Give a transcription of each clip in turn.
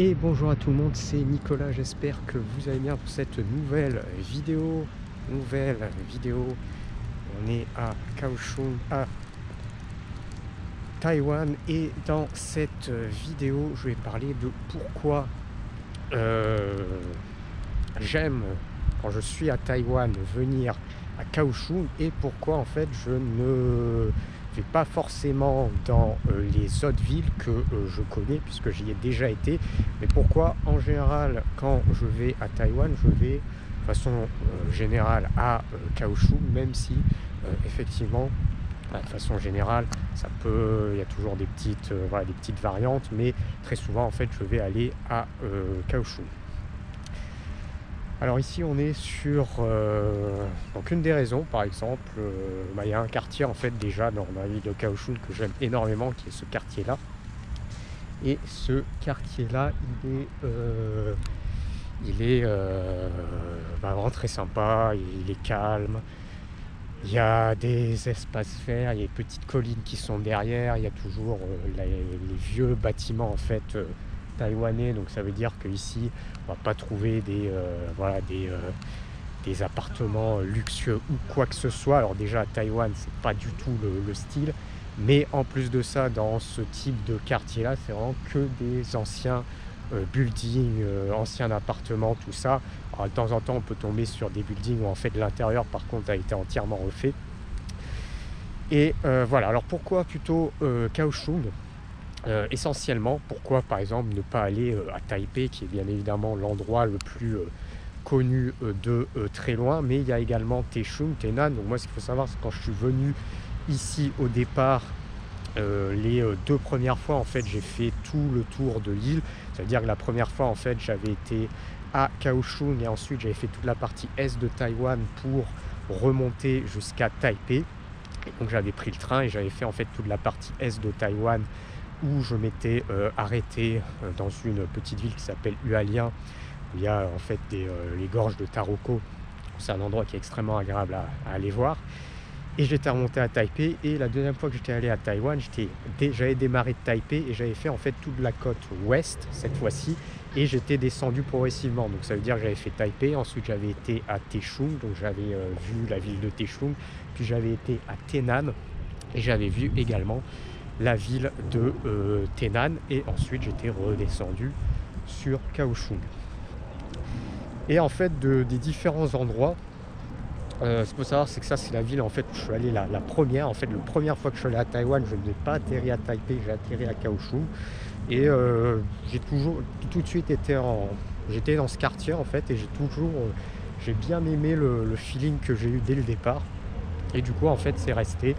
Et bonjour à tout le monde, c'est Nicolas, j'espère que vous allez bien pour cette nouvelle vidéo. On est à Kaohsiung, à Taïwan, et dans cette vidéo, je vais parler de pourquoi j'aime, quand je suis à Taïwan, venir à Kaohsiung et pourquoi en fait je ne vais pas forcément dans les autres villes que je connais puisque j'y ai déjà été, mais pourquoi en général quand je vais à Taïwan je vais de façon générale à Kaohsiung, même si effectivement de façon générale il y a toujours des petites variantes, mais très souvent en fait je vais aller à Kaohsiung. Alors ici on est sur donc une des raisons, par exemple, il y a un quartier en fait déjà dans la ville de Kaohsiung que j'aime énormément, qui est ce quartier là. Et ce quartier là il est vraiment très sympa, il est calme, il y a des espaces verts, il y a des petites collines qui sont derrière, il y a toujours les vieux bâtiments en fait taïwanais, donc ça veut dire qu'ici on va pas trouver des appartements luxueux ou quoi que ce soit. Alors déjà à Taïwan c'est pas du tout le style, mais en plus de ça dans ce type de quartier là c'est vraiment que des anciens buildings, anciens appartements, tout ça. Alors, de temps en temps on peut tomber sur des buildings où en fait l'intérieur par contre a été entièrement refait. Et voilà, alors pourquoi plutôt Kaohsiung? Essentiellement, pourquoi par exemple ne pas aller à Taipei, qui est bien évidemment l'endroit le plus connu de très loin, mais il y a également Taichung, Tainan. Donc moi ce qu'il faut savoir, c'est que quand je suis venu ici au départ, les deux premières fois en fait j'ai fait tout le tour de l'île. Ça veut dire que la première fois en fait j'avais été à Kaohsiung et ensuite j'avais fait toute la partie est de Taïwan pour remonter jusqu'à Taipei. Et donc j'avais pris le train et j'avais fait en fait toute la partie est de Taïwan, où je m'étais arrêté dans une petite ville qui s'appelle Hualien, où il y a en fait les gorges de Taroko. C'est un endroit qui est extrêmement agréable à aller voir. Et j'étais remonté à Taipei, et la deuxième fois que j'étais allé à Taïwan, j'avais démarré de Taipei et j'avais fait en fait toute la côte ouest cette fois-ci, et j'étais descendu progressivement. Donc ça veut dire que j'avais fait Taipei, ensuite j'avais été à Taichung, donc j'avais vu la ville de Taichung, puis j'avais été à Tainan et j'avais vu également la ville de Tainan, et ensuite j'étais redescendu sur Kaohsiung. Et en fait des différents endroits, ce qu'il faut savoir, c'est que ça c'est la ville en fait où je suis allé la première. En fait la première fois que je suis allé à Taïwan, je n'ai pas atterri à Taipei, j'ai atterri à Kaohsiung. Et j'ai tout de suite j'étais dans ce quartier en fait, et j'ai bien aimé le feeling que j'ai eu dès le départ, et du coup en fait c'est resté.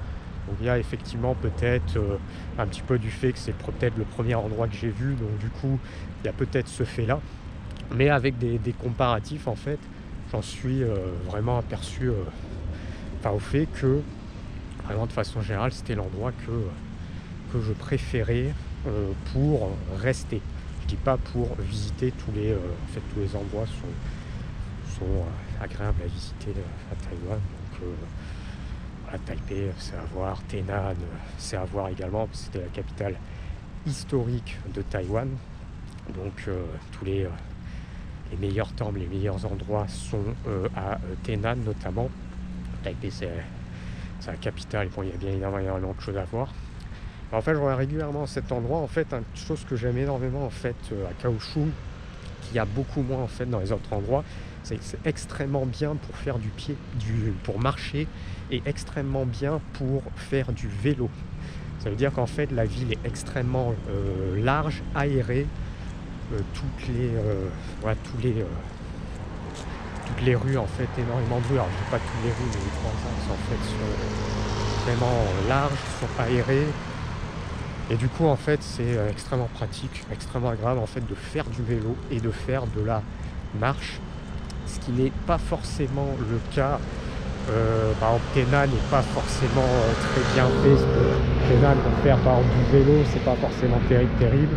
Donc il y a effectivement peut-être un petit peu du fait que c'est peut-être le premier endroit que j'ai vu, donc du coup il y a peut-être ce fait là, mais avec des comparatifs en fait j'en suis vraiment aperçu au fait que vraiment de façon générale c'était l'endroit que je préférais pour rester. Je dis pas pour visiter tous les endroits sont agréables à visiter à Taïwan. Donc à Taipei, c'est à voir, Tainan, c'est à voir également, parce que c'était la capitale historique de Taïwan. Donc tous les meilleurs temples, les meilleurs endroits sont à Tainan notamment. Taipei, c'est la capitale, et bon, il y a bien énormément de choses à voir. En fait, je reviens régulièrement à cet endroit. En fait, une chose que j'aime énormément en fait à Kaohsiung, qu'il y a beaucoup moins en fait dans les autres endroits, c'est que c'est extrêmement bien pour faire pour marcher, et extrêmement bien pour faire du vélo. Ça veut dire qu'en fait la ville est extrêmement large, aérée, toutes les rues en fait, énormément de rues. Alors je dis pas toutes les rues, mais les grands axes en fait sont vraiment larges, sont aérés. Et du coup en fait c'est extrêmement pratique, extrêmement agréable en fait de faire du vélo et de faire de la marche, ce qui n'est pas forcément le cas. Par exemple Tainan n'est pas forcément très bien fait. Tainan, pour faire par exemple du vélo, c'est pas forcément terrible.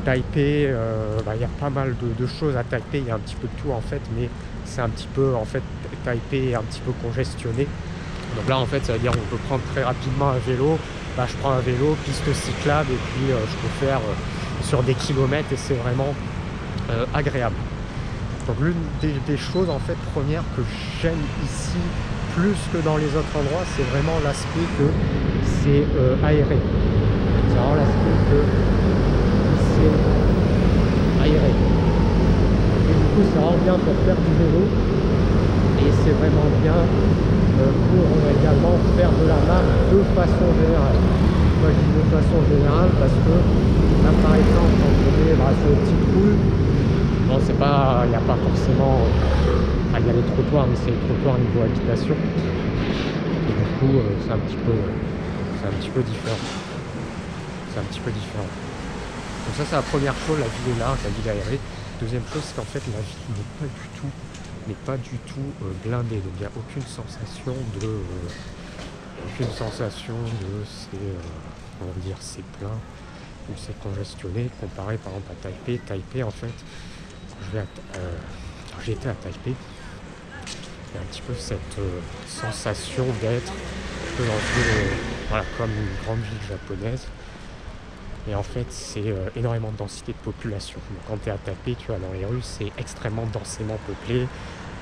Taipei, il y a pas mal de choses à Taipei, il y a un petit peu de tout en fait, mais c'est un petit peu en fait, Taipei est un petit peu congestionné. Donc là en fait ça veut dire qu'on peut prendre très rapidement un vélo. Je prends un vélo, piste cyclable, et puis je peux faire sur des kilomètres et c'est vraiment agréable. Donc l'une des choses en fait premières que j'aime ici plus que dans les autres endroits, c'est vraiment l'aspect que c'est aéré. C'est vraiment l'aspect que c'est aéré. Et du coup c'est vraiment bien pour faire du vélo et c'est vraiment bien pour également faire de la marche de façon générale. Moi je dis de façon générale parce que là par exemple quand je vais sur les petites poules, bon c'est pas, il n'y a pas forcément, enfin, il y a les trottoirs mais c'est les trottoirs niveau habitation et du coup c'est un petit peu différent. C'est un petit peu différent. Donc ça c'est la première chose, la ville est large, la ville est aérée. Deuxième chose c'est qu'en fait la ville n'est pas du tout blindée, donc il n'y a aucune sensation de c'est comment dire, c'est plein ou c'est congestionné comparé par exemple à Taipei. Taipei en fait, quand j'étais à Taipei, il y a un petit peu cette sensation d'être un peu dans voilà, comme une grande ville japonaise. Et en fait, c'est énormément de densité de population. Donc, quand tu es à Taipei, tu vois, dans les rues, c'est extrêmement densément peuplé.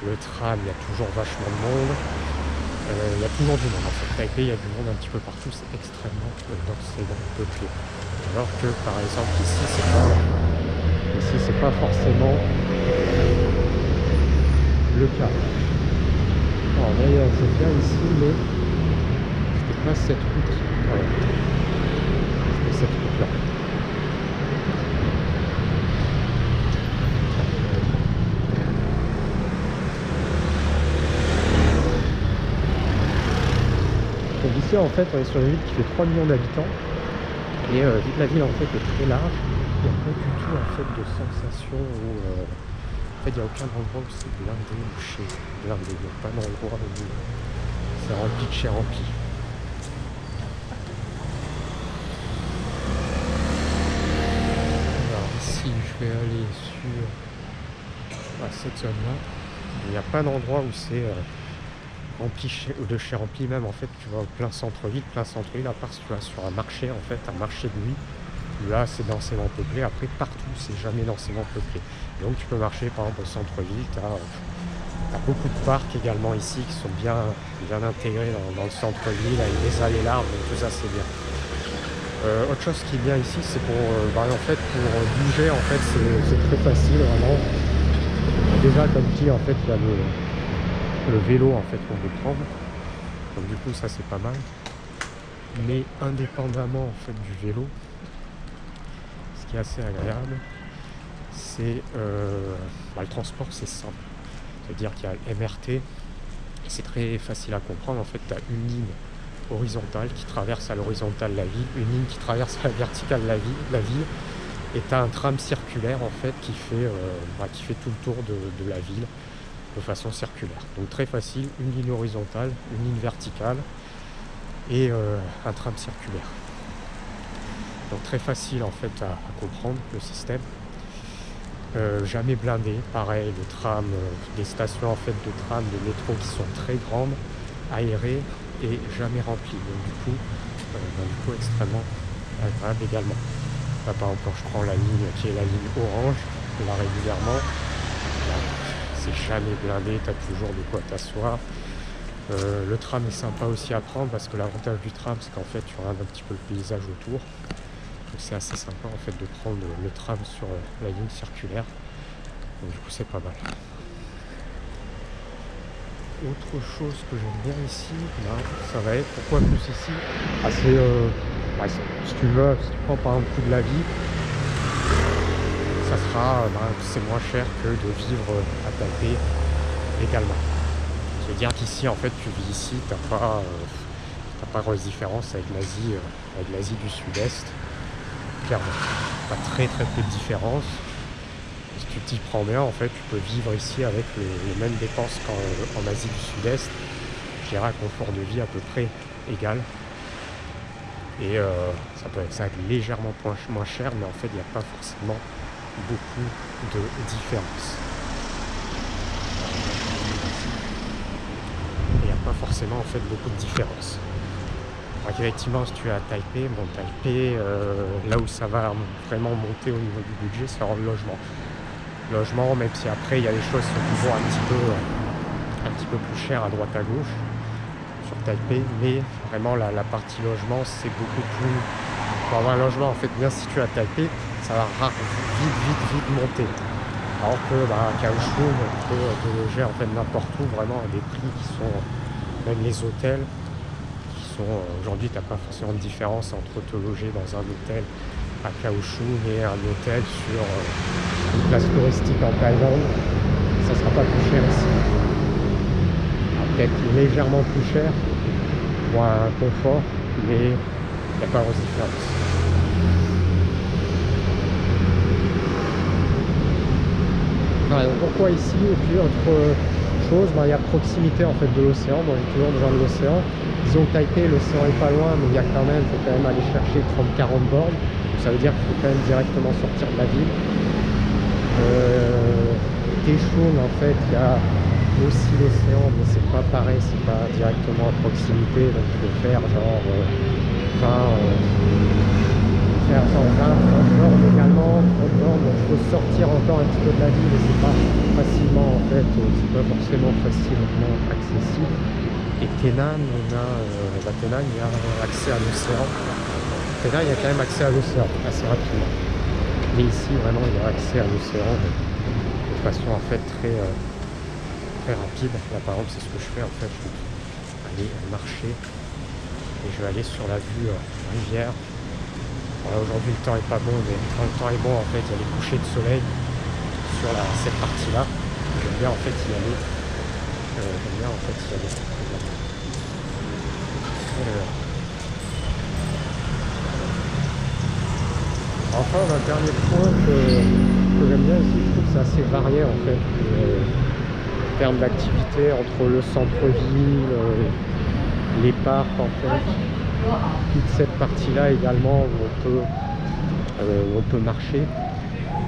Le tram, il y a toujours vachement de monde. Il y a toujours du monde. En fait, Taipei, il y a du monde un petit peu partout. C'est extrêmement densément peuplé. Alors que, par exemple, ici, c'est pas forcément le cas. Alors, d'ailleurs, je viens ici, mais c'était pas cette route. Voilà. C'était cette route-là. Donc ici en fait on est sur une ville qui fait 3 millions d'habitants et vu que la ville en fait est très large, il n'y a pas du tout en fait de sensation où en fait il n'y a aucun endroit où c'est blindé ou chez blindé, il n'y a pas d'endroit où c'est rempli de chez rempli. Alors ici je vais aller sur cette zone là, il n'y a pas d'endroit où c'est rempli de chez rempli, même en fait tu vas au plein centre-ville, à part si tu vas sur un marché en fait, un marché de nuit, là c'est densément peuplé, après partout c'est jamais densément peuplé. Donc tu peux marcher par exemple au centre-ville, tu as beaucoup de parcs également ici qui sont bien intégrés dans le centre-ville avec des allées larges, donc tout ça c'est bien. Autre chose qui est bien ici, c'est pour en fait pour bouger en fait c'est très facile vraiment. Déjà comme je dis en fait il y a le vélo en fait qu'on peut prendre, donc du coup ça c'est pas mal, mais indépendamment en fait du vélo, ce qui est assez agréable c'est le transport, c'est simple, c'est à dire qu'il y a le MRT et c'est très facile à comprendre. En fait tu as une ligne horizontale qui traverse à l'horizontale la ville, une ligne qui traverse à la verticale la ville et tu as un tram circulaire en fait qui fait tout le tour de la ville de façon circulaire. Donc très facile, une ligne horizontale, une ligne verticale et un tram circulaire. Donc très facile en fait à comprendre le système. Jamais blindé, pareil, le tram, des stations en fait de tram, de métro qui sont très grandes, aérées et jamais remplies. Donc du coup extrêmement agréable également. Là, par exemple quand je prends la ligne qui est la ligne orange, là régulièrement, c'est jamais blindé, tu as toujours de quoi t'asseoir. Le tram est sympa aussi à prendre parce que l'avantage du tram c'est qu'en fait tu regardes un petit peu le paysage autour. Donc c'est assez sympa en fait de prendre le tram sur la ligne circulaire. Donc du coup c'est pas mal. Autre chose que j'aime bien ici, ça va être, pourquoi plus ici, si tu prends par exemple le coût de la vie, ça sera, c'est moins cher que de vivre à Taipei également. C'est-à-dire qu'ici en fait tu vis ici, t'as pas grosse différence avec l'Asie du Sud-Est, clairement. Pas très peu de différence. Si tu t'y prends bien, en fait, tu peux vivre ici avec les mêmes dépenses qu'en Asie du Sud-Est. Je dirais un confort de vie à peu près égal. Et ça peut être légèrement moins cher, mais en fait, il n'y a pas forcément beaucoup de différence. Il n'y a pas forcément en fait beaucoup de différence. Donc effectivement, si tu es à Taipei, bon Taipei, là où ça va vraiment monter au niveau du budget, c'est en logement. Logement, même si après il y a des choses qui sont toujours un petit peu plus chères à droite à gauche sur Taipei, mais vraiment la partie logement, c'est beaucoup plus. Pour avoir un logement en fait bien situé à Taipei, ça va vite monter. Alors que à Kaohsiung, on peut te loger en fait n'importe où, vraiment à des prix qui sont, même les hôtels, aujourd'hui, tu n'as pas forcément de différence entre te loger dans un hôtel à Kaohsiung et un hôtel sur une place touristique en Thaïlande. Ça ne sera pas plus cher ici. Peut-être légèrement plus cher pour un confort, mais il n'y a pas grosse différence. Ouais, donc pourquoi ici? Et puis autre chose, il y a proximité en fait de l'océan. Moi j'ai toujours besoin de l'océan. Disons que Taipei, l'océan est pas loin, mais il faut quand même aller chercher 30-40 bornes. Donc ça veut dire qu'il faut quand même directement sortir de la ville. Kaohsiung, en fait, il y a aussi l'océan, mais c'est pas pareil, c'est pas directement à proximité. Donc il faut faire genre 20 bornes également, 30 bornes. Donc il faut sortir encore un petit peu de la ville et c'est pas facilement en fait, c'est pas forcément facilement accessible. Et Tainan, Tainan, il y a accès à l'océan. Tainan, il y a quand même accès à l'océan assez rapidement. Mais ici, vraiment, il y a accès à l'océan de façon en fait très rapide. Là, par exemple, c'est ce que je fais. En fait, je vais aller marcher et je vais aller sur la vue rivière. Voilà, aujourd'hui, le temps est pas bon, mais quand le temps est bon, en fait, il y a les couchers de soleil sur cette partie-là. J'aime bien en fait y aller. Enfin, un dernier point que j'aime bien ici, je trouve que c'est assez varié en fait, en termes d'activité entre le centre-ville, les parcs en fait, toute cette partie-là également où on peut marcher.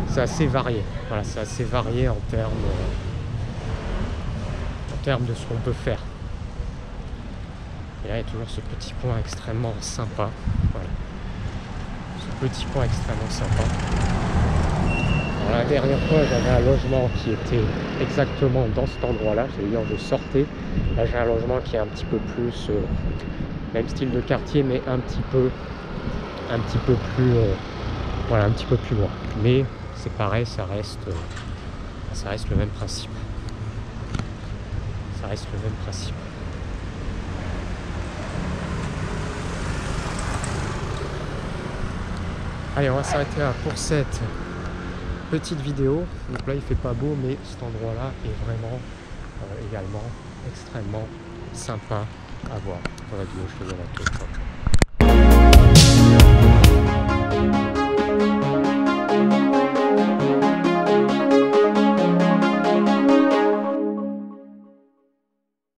C'est assez varié. Voilà, c'est assez varié en termes de ce qu'on peut faire. Et là, il y a toujours ce petit point extrêmement sympa. Voilà. Ce petit point extrêmement sympa. Alors, la dernière fois, j'avais un logement qui était exactement dans cet endroit-là. C'est-à-dire, je sortais. Là, j'ai un logement qui est un petit peu plus même style de quartier, mais un petit peu plus, voilà, un petit peu plus loin. Mais c'est pareil, ça reste le même principe. Ça reste le même principe. Allez, on va s'arrêter là pour cette petite vidéo. Donc là, il fait pas beau, mais cet endroit-là est vraiment également extrêmement sympa à voir. Voilà, je te donne un peu.